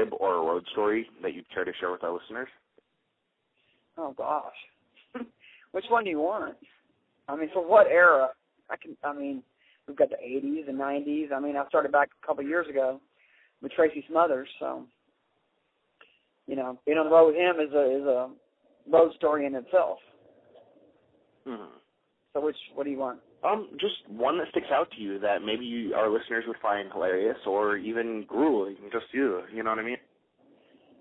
fib or a road story that you'd care to share with our listeners? Oh, gosh. Which one do you want? I mean, for what era? We've got the 80s and 90s. I mean, I started back a couple of years ago with Tracy Smothers, so, being on the road with him is a road story in itself. Mm-hmm. So what do you want? Just one that sticks out to you that maybe our listeners would find hilarious or even grueling, just you know what I mean?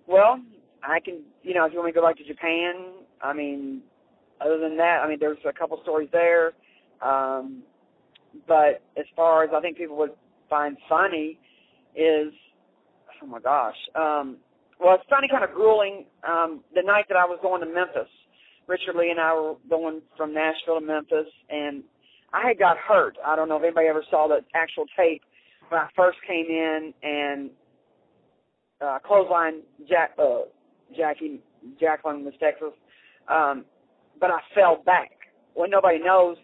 Well, I can, if you want me to go back to Japan, other than that, there's a couple stories there. But as far as I think people would find funny is, oh my gosh. Well, it's funny, kind of grueling. The night that I was going to Memphis, Richard Lee and I were going from Nashville to Memphis, and I had got hurt. I don't know if anybody ever saw the actual tape when I first came in and clothesline Jacqueline, Miss Texas. But I fell back. What nobody knows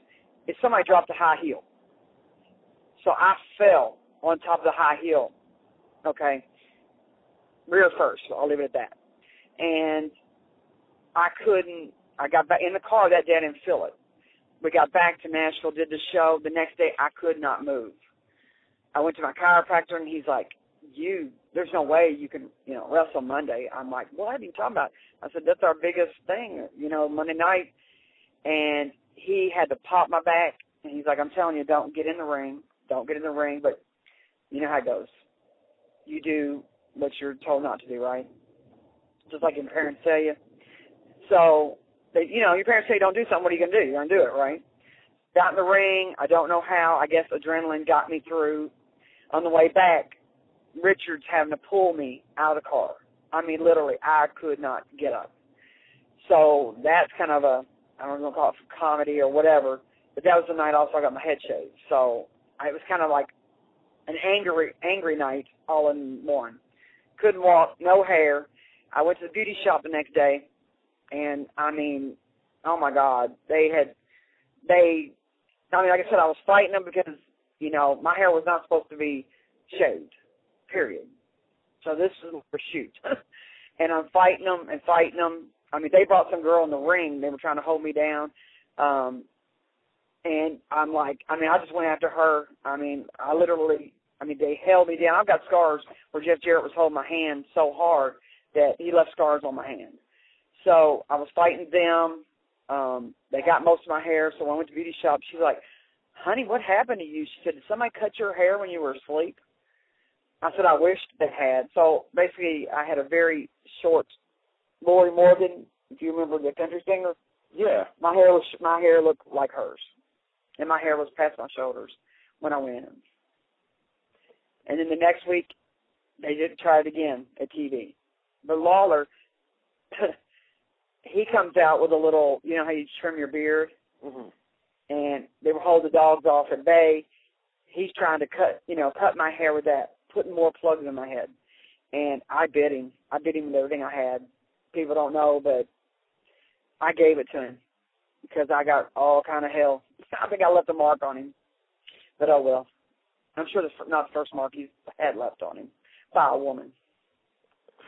is somebody dropped a high heel. So I fell on top of the high heel, okay, rear first, so I'll leave it at that. And I got back in the car that day, I didn't feel it. We got back to Nashville, did the show. The next day, I could not move. I went to my chiropractor, and he's like, there's no way you can, wrestle Monday. I'm like, what are you talking about? I said, that's our biggest thing, Monday night. And he had to pop my back, and he's like, I'm telling you, don't get in the ring. Don't get in the ring, but you know how it goes. You do what you're told not to do, right? Just like your parents tell you. So, your parents say don't do something, what are you going to do? You're going to do it, right? Got in the ring. I don't know how. I guess adrenaline got me through. On the way back, Richard's having to pull me out of the car. Literally, I could not get up. So that's kind of I don't know if call it comedy or whatever, but that was the night also I got my head shaved. So it was kind of like an angry night all in one. Couldn't walk, no hair. I went to the beauty shop the next day, and oh my God, like I said, I was fighting them because, my hair was not supposed to be shaved, period. So this is a shoot. And I'm fighting them. They brought some girl in the ring. They were trying to hold me down. And I'm like, I just went after her. They held me down. I've got scars where Jeff Jarrett was holding my hand so hard that he left scars on my hand. So I was fighting them. They got most of my hair. So when I went to the beauty shop, she's like, honey, what happened to you? She said, did somebody cut your hair when you were asleep? I said, I wished they had. So basically, I had a very short Lori Morgan, if you remember the country singer. Yeah. My hair looked like hers. And my hair was past my shoulders when I went in. And then the next week, they did try it again at TV. But Lawler, he comes out with a little, how you trim your beard? Mm-hmm. And they were holding the dogs off at bay. He's trying to cut my hair with that, putting more plugs in my head. And I bit him. I bit him with everything I had. People don't know, but I gave it to him because I got all kind of hell. I think I left a mark on him. But oh well. I'm sure that's not the first mark he had left on him by a woman.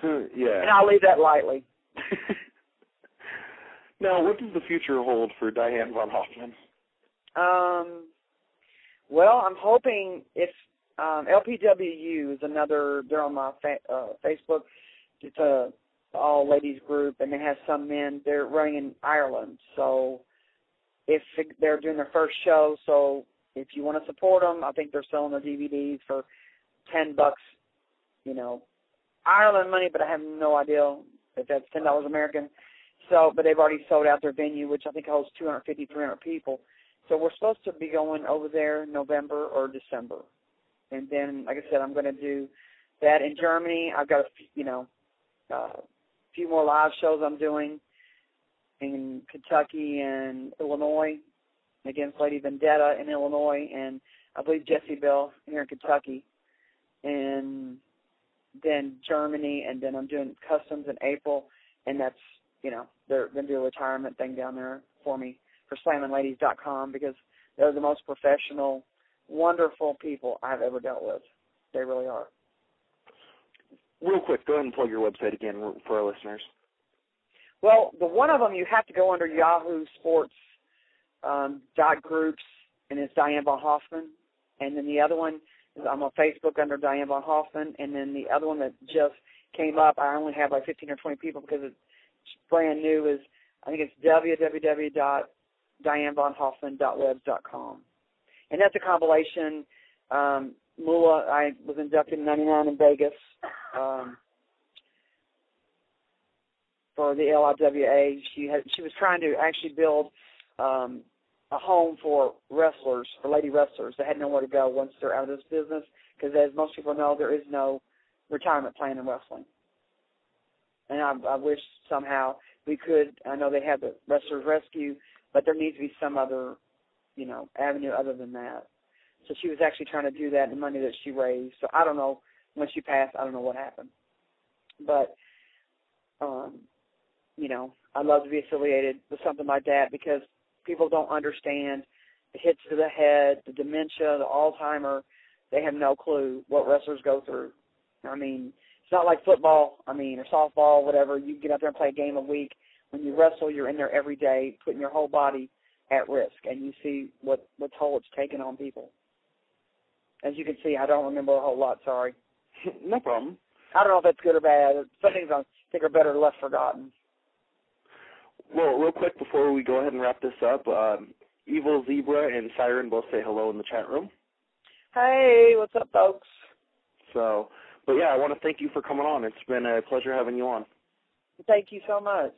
Yeah. And I'll leave that lightly. Now, what does the future hold for Diane Von Hoffman? Well, I'm hoping if LPWU is another, they're on my Facebook. It's a all-ladies group, and they have some men. They're running in Ireland. So if they're doing their first show, so if you want to support them, I think they're selling their DVDs for $10, Ireland money, but I have no idea if that's $10 American. So, but they've already sold out their venue, which I think holds 250, 300 people. So we're supposed to be going over there in November or December. And then, like I said, I'm going to do that in Germany. I've got a few more live shows I'm doing in Kentucky and Illinois against Lady Vendetta in Illinois, and I believe Jessie Bell here in Kentucky, and then Germany, and then I'm doing Customs in April, and that's, they're going to do a retirement thing down there for me for SlammingLadies.com because they're the most professional, wonderful people I've ever dealt with. They really are. Real quick, go ahead and plug your website again for our listeners. Well, the one of them you have to go under Yahoo Sports .groups, and it's Diane Von Hoffman. And then the other one is I'm on Facebook under Diane Von Hoffman. And then the other one that just came up, I only have like 15 or 20 people because it's brand new, is I think it's www.dianevonhoffman.webs.com. And that's a compilation. Mula, I was inducted in '99 in Vegas for the LIWA. She was trying to actually build a home for wrestlers, for lady wrestlers that had nowhere to go once they're out of this business, because as most people know, there is no retirement plan in wrestling. And I wish somehow we could, I know they have the Wrestlers Rescue, but there needs to be some other, avenue other than that. So she was actually trying to do that, and the money that she raised. So I don't know, when she passed, I don't know what happened. But, I'd love to be affiliated with something like that, because people don't understand the hits to the head, the dementia, the Alzheimer. They have no clue what wrestlers go through. I mean, it's not like football, or softball, whatever. You get out there and play a game a week. When you wrestle, you're in there every day, putting your whole body at risk, and you see what toll it's taken on people. As you can see, I don't remember a whole lot, sorry. No problem. I don't know if that's good or bad. Some things I think are better left forgotten. Well, real quick before we go ahead and wrap this up, Evil Zebra and Siren both say hello in the chat room. Hey, what's up, folks? So, but yeah, I want to thank you for coming on. It's been a pleasure having you on. Thank you so much.